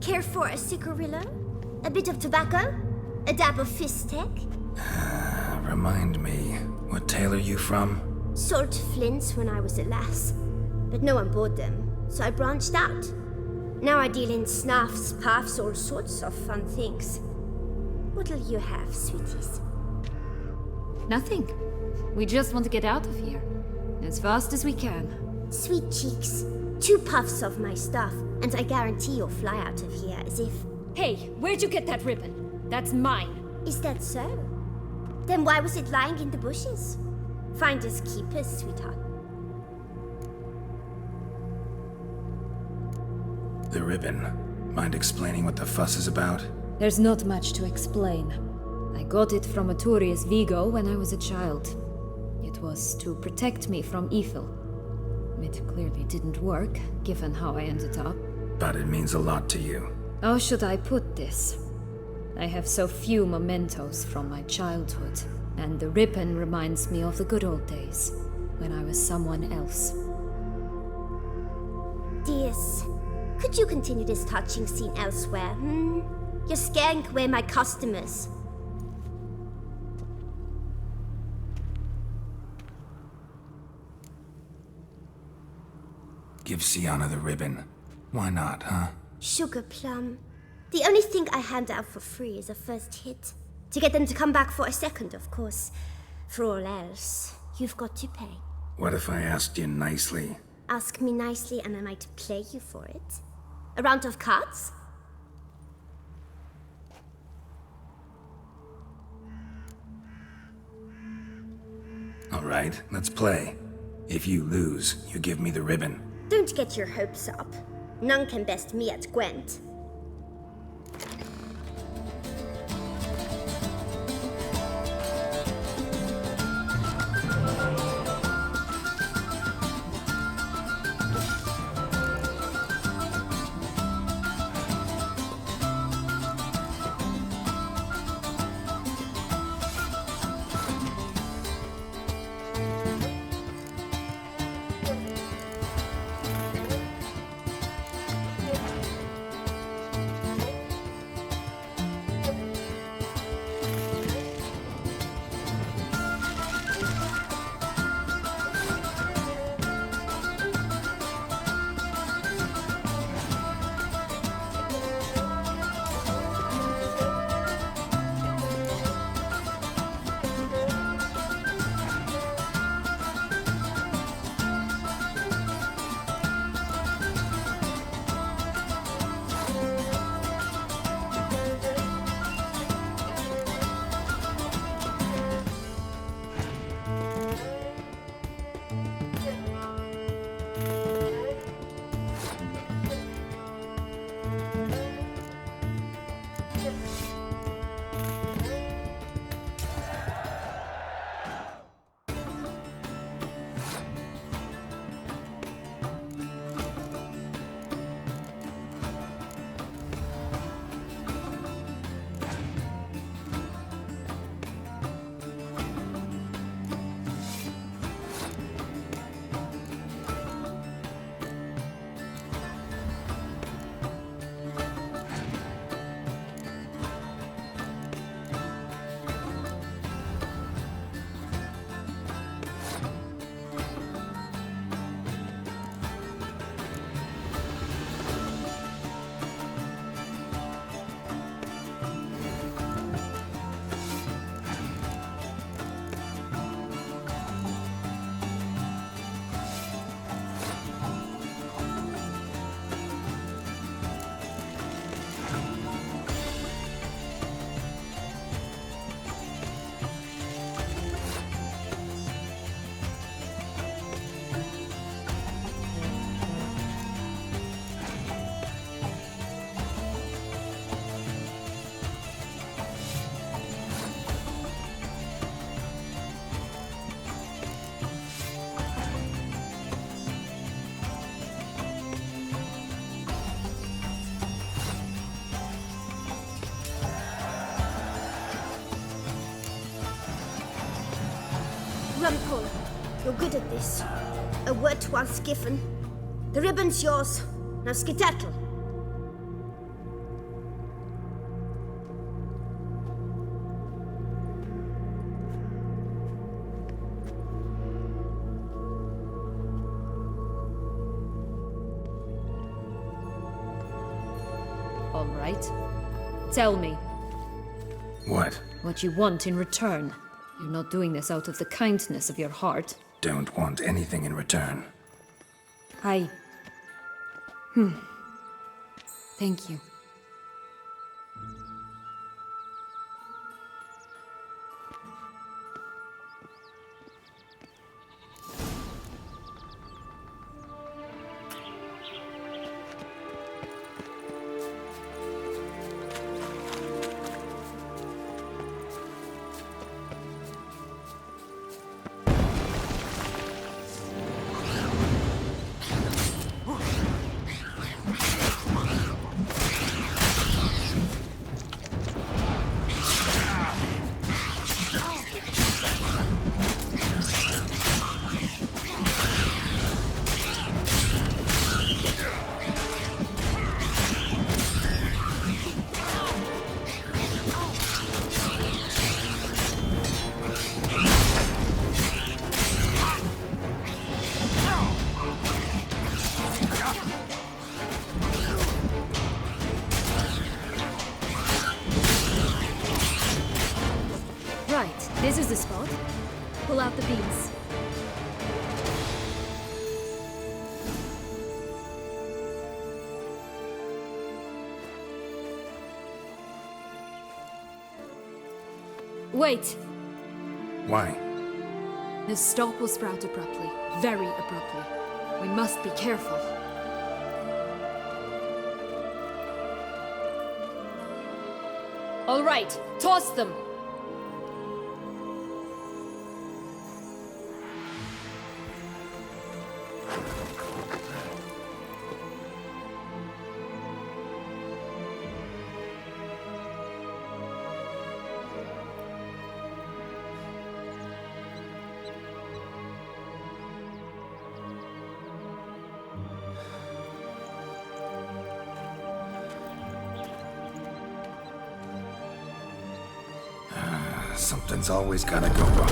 Care for a cigarillo? A bit of tobacco? A dab of fistek? Remind me, what tale are you from? Sold flints when I was a lass, but no one bought them, so I branched out. Now I deal in snuffs, puffs, all sorts of fun things. What'll you have, sweeties? Nothing. We just want to get out of here. As fast as we can. Sweet cheeks. 2 puffs of my stuff, and I guarantee you'll fly out of here as if... Hey, where'd you get that ribbon? That's mine. Is that so? Then why was it lying in the bushes? Finders keepers, sweetheart. The ribbon. Mind explaining what the fuss is about? There's not much to explain. I got it from Aturius Vigo when I was a child. It was to protect me from evil. It clearly didn't work, given how I ended up. But it means a lot to you. How should I put this? I have so few mementos from my childhood, and the ribbon reminds me of the good old days, when I was someone else. Dears, could you continue this touching scene elsewhere, You're scaring away my customers. Give Sienna the ribbon. Why not, huh? Sugar plum. The only thing I hand out for free is a first hit. To get them to come back for a second, of course. For all else, you've got to pay. What if I asked you nicely? Ask me nicely and I might play you for it. A round of cards? All right, let's play. If you lose, you give me the ribbon. Don't get your hopes up. None can best me at Gwent. Rumpole, you're good at this. A word once given. The ribbon's yours. Now skedaddle. All right. Tell me What? what you want in return. You're not doing this out of the kindness of your heart. Don't want anything in return. I... Thank you. Right, this is the spot. Pull out the beams. Wait! Why? The stalk will sprout abruptly. Very abruptly. We must be careful. All right, toss them! Something's always gotta go wrong.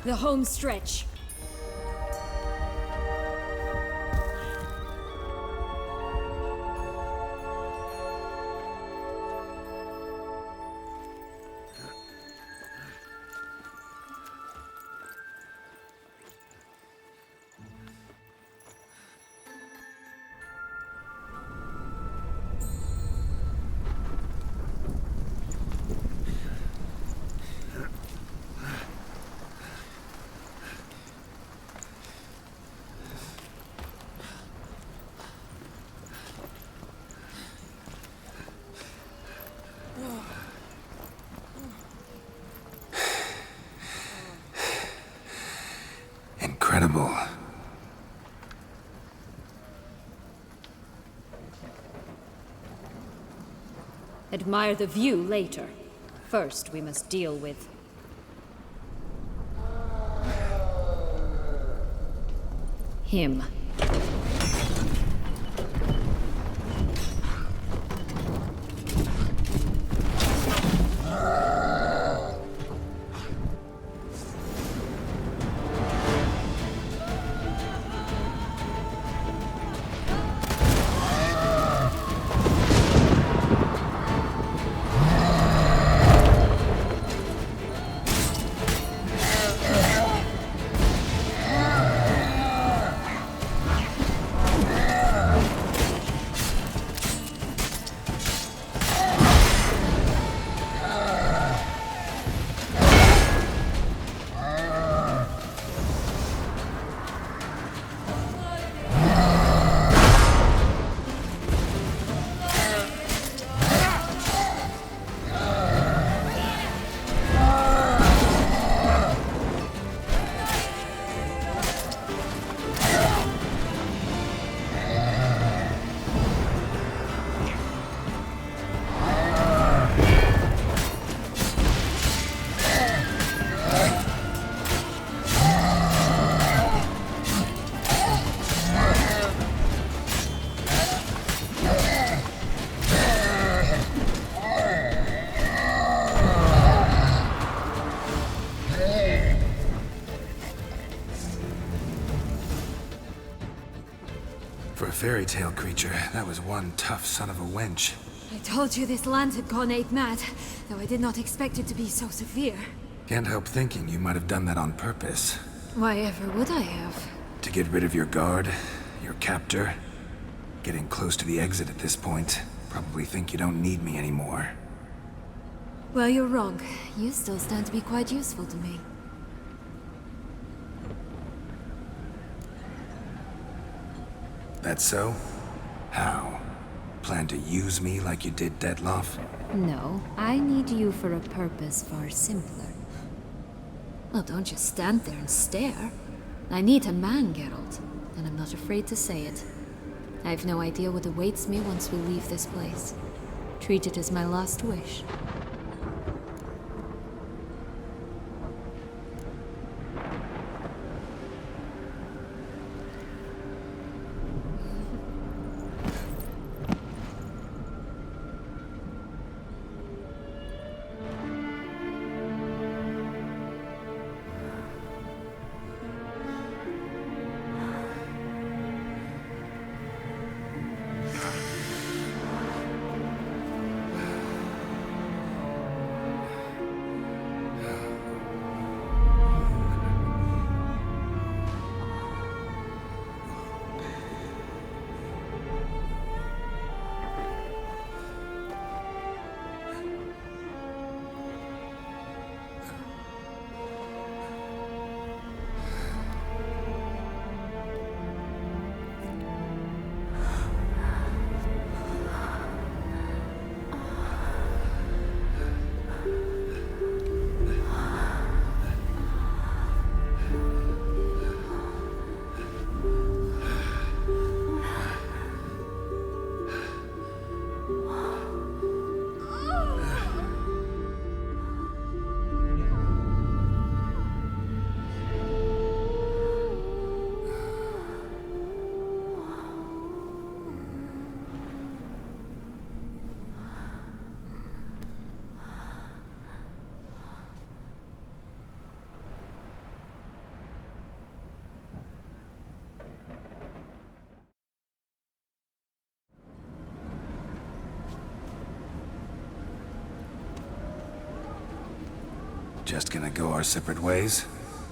The home stretch. Incredible. Admire the view later. First, we must deal with... him. For a fairy tale creature, that was one tough son of a wench. I told you this land had gone ape mad, though I did not expect it to be so severe. Can't help thinking you might have done that on purpose. Why ever would I have? To get rid of your guard, your captor. Getting close to the exit at this point. Probably think you don't need me anymore. Well, you're wrong. You still stand to be quite useful to me. That so? How? Plan to use me like you did Detloff? No, I need you for a purpose far simpler. Well, don't just stand there and stare. I need a man, Geralt, and I'm not afraid to say it. I have no idea what awaits me once we leave this place. Treat it as my last wish. Just gonna go our separate ways?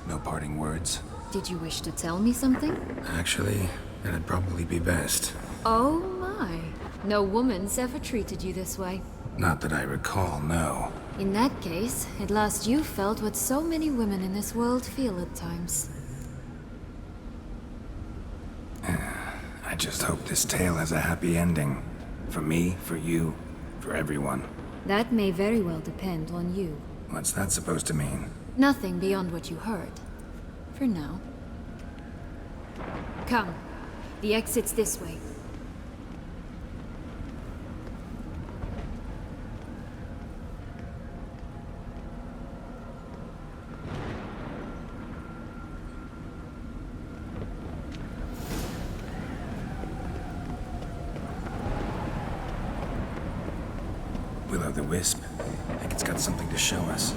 No parting words? Did you wish to tell me something? Actually, it'd probably be best. Oh my. No woman's ever treated you this way. Not that I recall, no. In that case, at last you felt what so many women in this world feel at times. I just hope this tale has a happy ending. For me, for you, for everyone. That may very well depend on you. What's that supposed to mean? Nothing beyond what you heard. For now. Come. The exit's this way. Will-o'-the-wisp. I think it's got something to show us.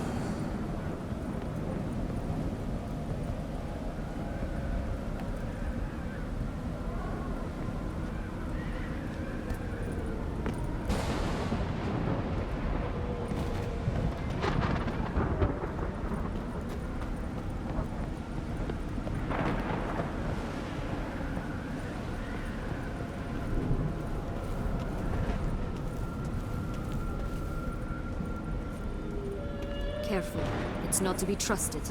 Careful. It's not to be trusted.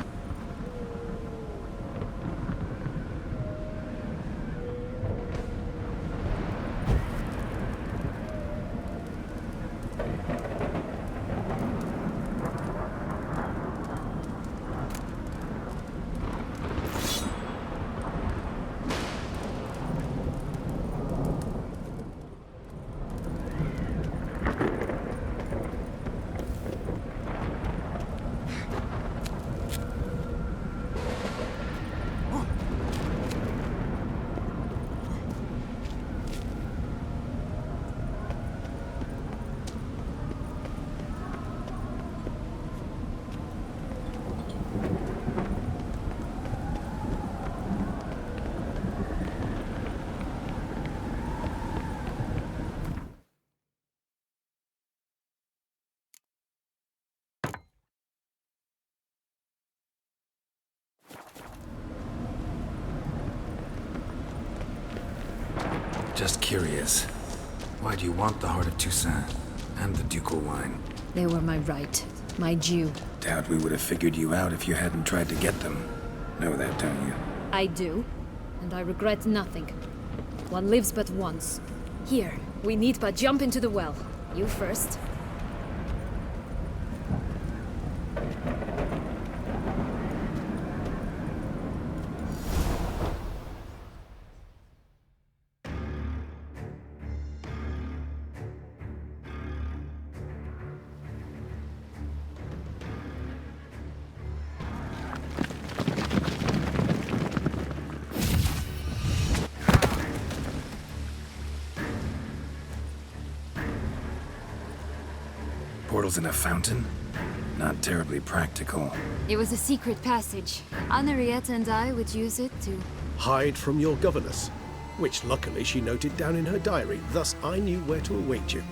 Just curious. Why do you want the Heart of Toussaint and the ducal wine? They were my right, my due. Doubt we would have figured you out if you hadn't tried to get them. Know that, don't you? I do, and I regret nothing. One lives but once. Here, we need but jump into the well. You first. Portals in a fountain? Not terribly practical. It was a secret passage. Henriette and I would use it to... hide from your governess, which luckily she noted down in her diary, thus I knew where to await you.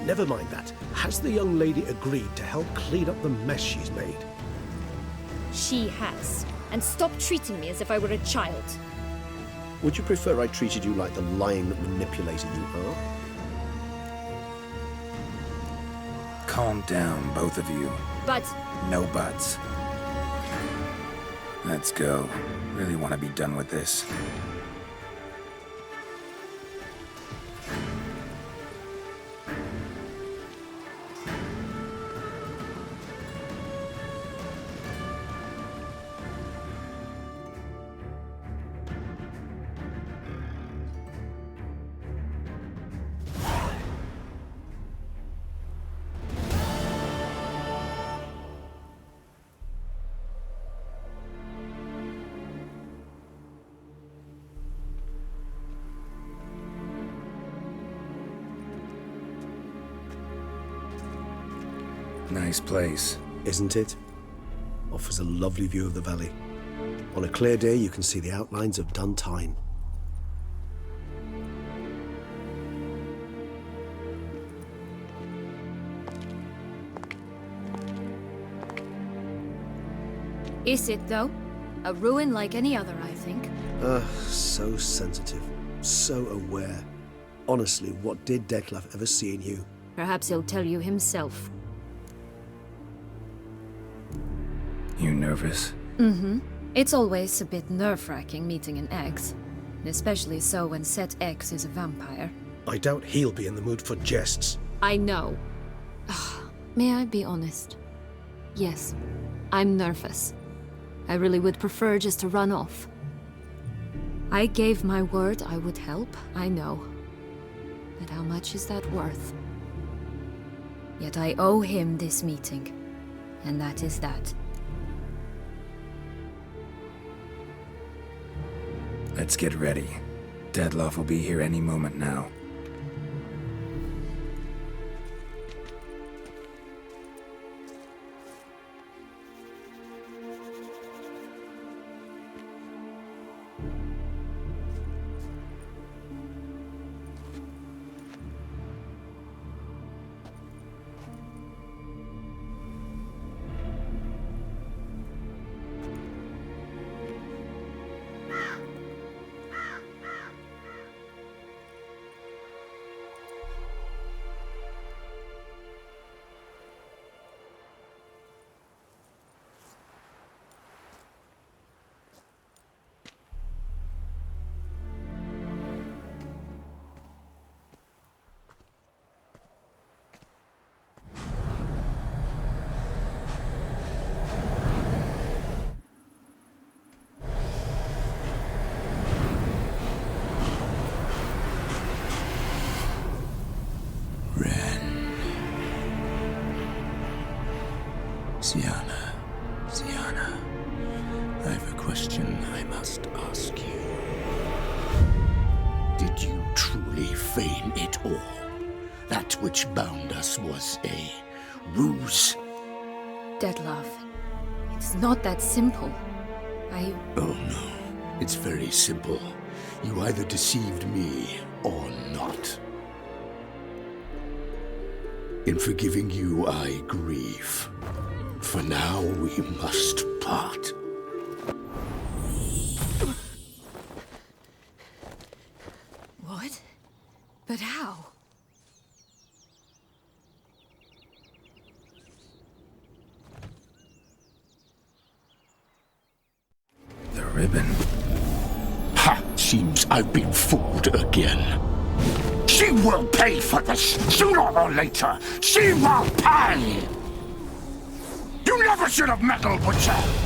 Never mind that. Has the young lady agreed to help clean up the mess she's made? She has. And stop treating me as if I were a child. Would you prefer I treated you like the lying manipulator you are? Calm down, both of you. But... No buts. Let's go. Really want to be done with this. Nice place. Isn't it? Offers a lovely view of the valley. On a clear day, you can see the outlines of Duntine. Is it, though? A ruin like any other, I think. So sensitive. So aware. Honestly, what did Detlef ever see in you? Perhaps he'll tell you himself. You nervous? Mm-hmm. It's always a bit nerve-wracking meeting an ex. Especially so when said ex is a vampire. I doubt he'll be in the mood for jests. I know. May I be honest? Yes, I'm nervous. I really would prefer just to run off. I gave my word I would help, I know. But how much is that worth? Yet I owe him this meeting. And that is that. Let's get ready. Detlef will be here any moment now. Sienna, I have a question I must ask you. Did you truly feign it all? That which bound us was a ruse? Detlef, it's not that simple. Oh no, it's very simple. You either deceived me or not. In forgiving you, I grieve. For now, we must part. But how? The ribbon. Ha! Seems I've been fooled again. She will pay for this, sooner or later. She will pay! You never should have meddled with her!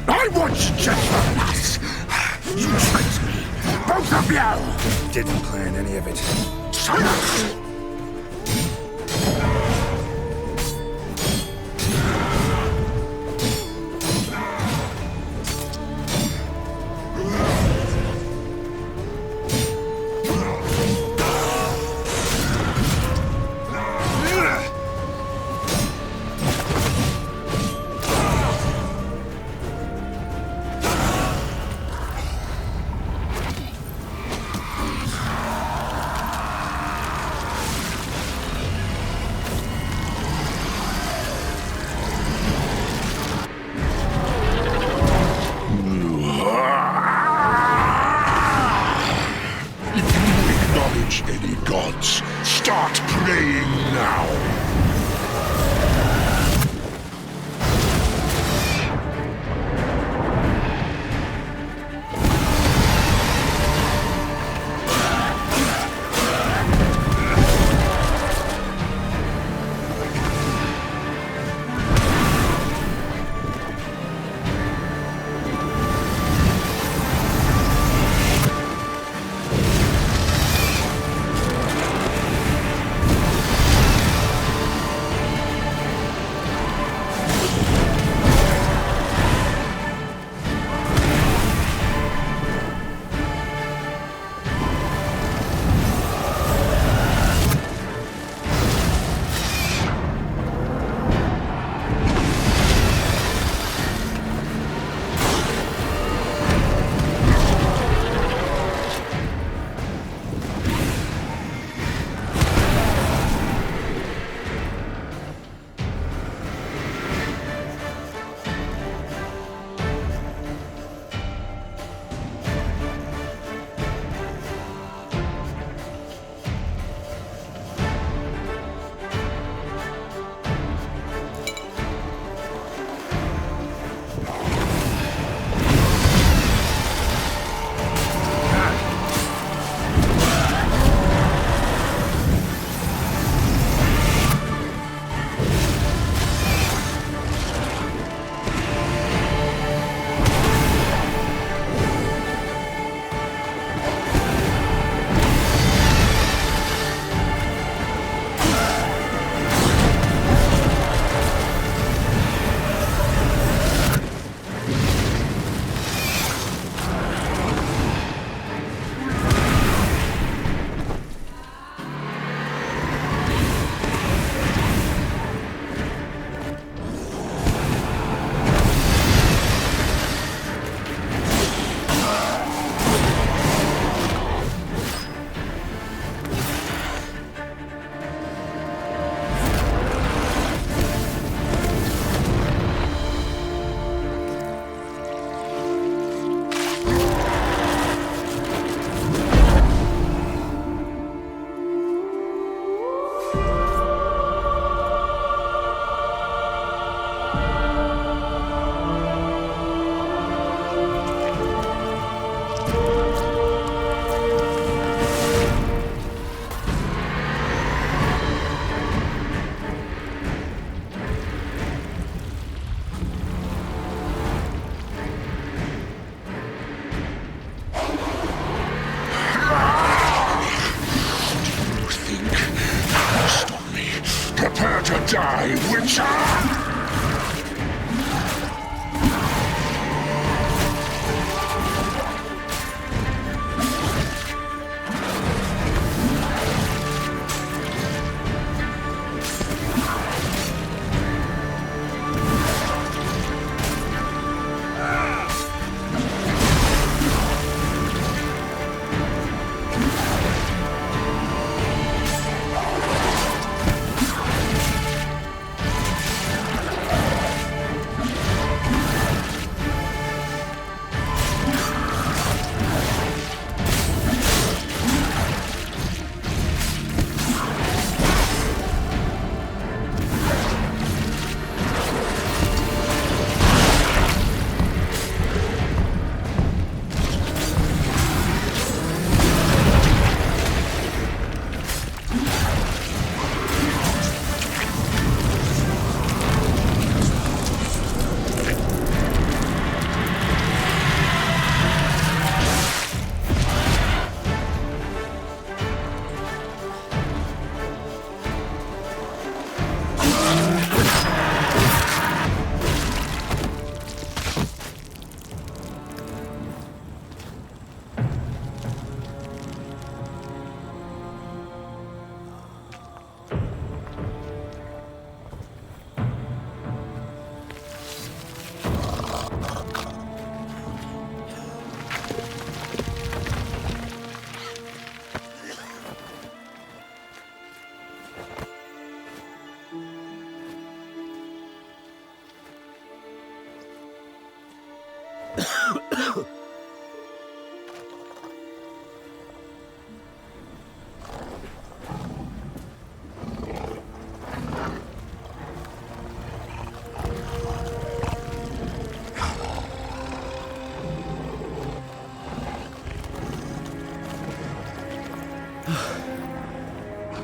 I want gentleness! You tricked me! Both of you! Didn't plan any of it. Silence!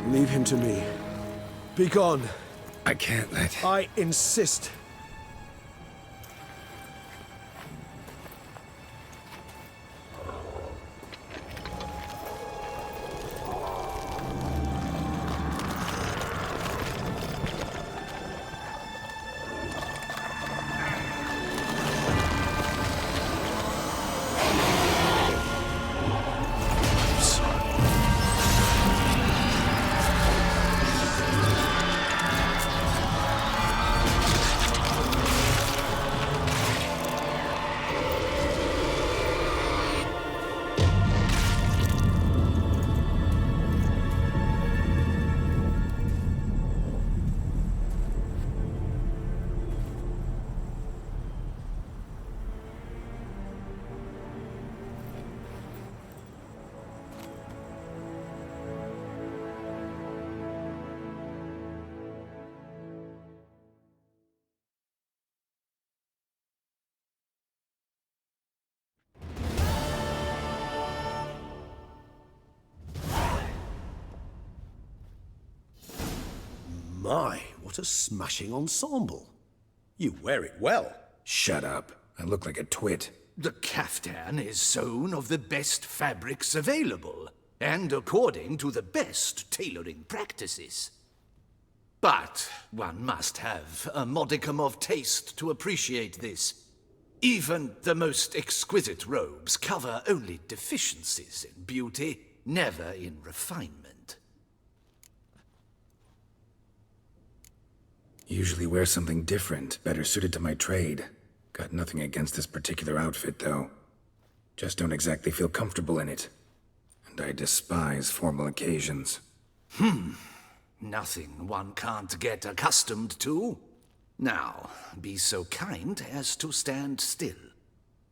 Leave him to me. Be gone. I can't let... I insist. My, what a smashing ensemble. You wear it well. Shut up. I look like a twit. The caftan is sewn of the best fabrics available, and according to the best tailoring practices. But one must have a modicum of taste to appreciate this. Even the most exquisite robes cover only deficiencies in beauty, never in refinement. Usually wear something different, better suited to my trade. Got nothing against this particular outfit, though. Just don't exactly feel comfortable in it. And I despise formal occasions. Nothing one can't get accustomed to. Now, be so kind as to stand still.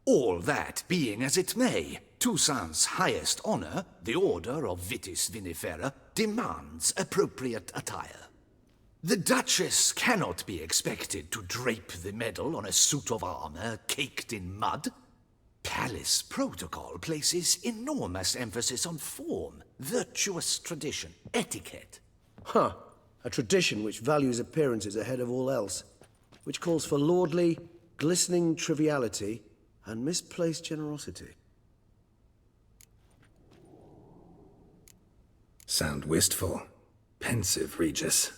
All that being as it may, Toussaint's highest honor, the Order of Vitis Vinifera, demands appropriate attire. The Duchess cannot be expected to drape the medal on a suit of armor caked in mud. Palace protocol places enormous emphasis on form, virtuous tradition, etiquette. Huh. A tradition which values appearances ahead of all else. Which calls for lordly, glistening triviality and misplaced generosity. Sound wistful. Pensive, Regis.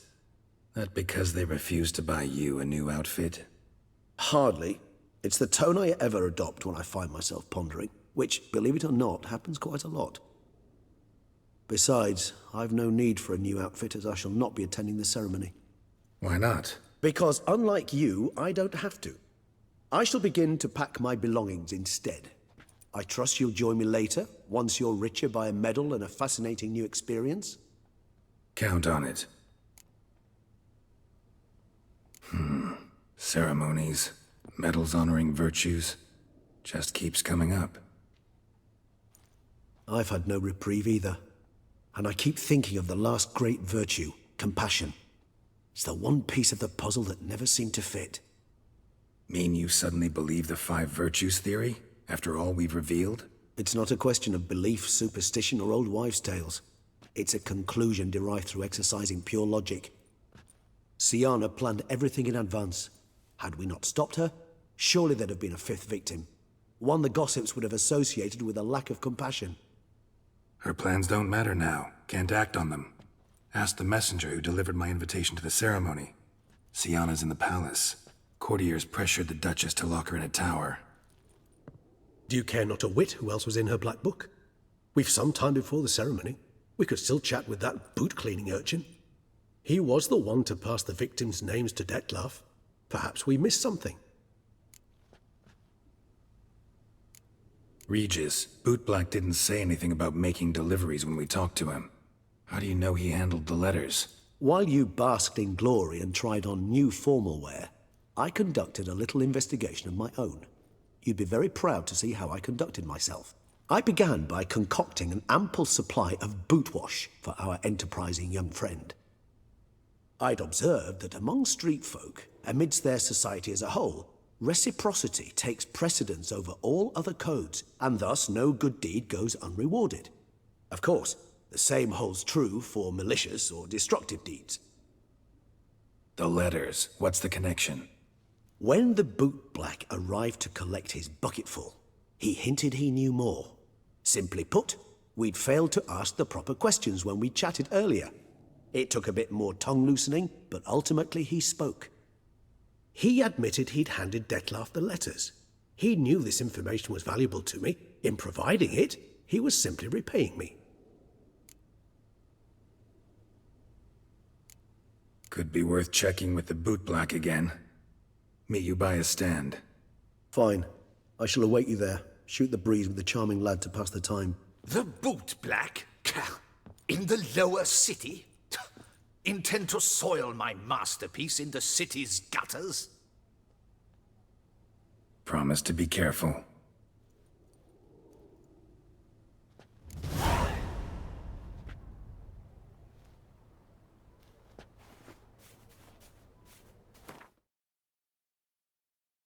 That because they refused to buy you a new outfit? Hardly. It's the tone I ever adopt when I find myself pondering, which, believe it or not, happens quite a lot. Besides, I've no need for a new outfit as I shall not be attending the ceremony. Why not? Because unlike you, I don't have to. I shall begin to pack my belongings instead. I trust you'll join me later, once you're richer by a medal and a fascinating new experience? Count on it. Ceremonies, medals honoring virtues, just keeps coming up. I've had no reprieve either. And I keep thinking of the last great virtue, compassion. It's the one piece of the puzzle that never seemed to fit. Mean you suddenly believe the 5 virtues theory, after all we've revealed? It's not a question of belief, superstition, or old wives' tales. It's a conclusion derived through exercising pure logic. Siana planned everything in advance. Had we not stopped her, surely there'd have been a 5th victim. One the gossips would have associated with a lack of compassion. Her plans don't matter now. Can't act on them. Ask the messenger who delivered my invitation to the ceremony. Siana's in the palace. Courtiers pressured the Duchess to lock her in a tower. Do you care not a whit who else was in her black book? We've some time before the ceremony. We could still chat with that boot-cleaning urchin. He was the one to pass the victims' names to Dettlaff. Perhaps we missed something. Regis, Bootblack didn't say anything about making deliveries when we talked to him. How do you know he handled the letters? While you basked in glory and tried on new formal wear, I conducted a little investigation of my own. You'd be very proud to see how I conducted myself. I began by concocting an ample supply of bootwash for our enterprising young friend. I'd observed that among street folk, amidst their society as a whole, reciprocity takes precedence over all other codes, and thus no good deed goes unrewarded. Of course, the same holds true for malicious or destructive deeds. The letters, what's the connection? When the bootblack arrived to collect his bucketful, he hinted he knew more. Simply put, we'd failed to ask the proper questions when we chatted earlier. It took a bit more tongue-loosening, but ultimately he spoke. He admitted he'd handed Dettlaff the letters. He knew this information was valuable to me. In providing it, he was simply repaying me. Could be worth checking with the bootblack again. Meet you by a stand. Fine. I shall await you there. Shoot the breeze with the charming lad to pass the time. The bootblack? In the lower city? Intend to soil my masterpiece in the city's gutters? Promise to be careful.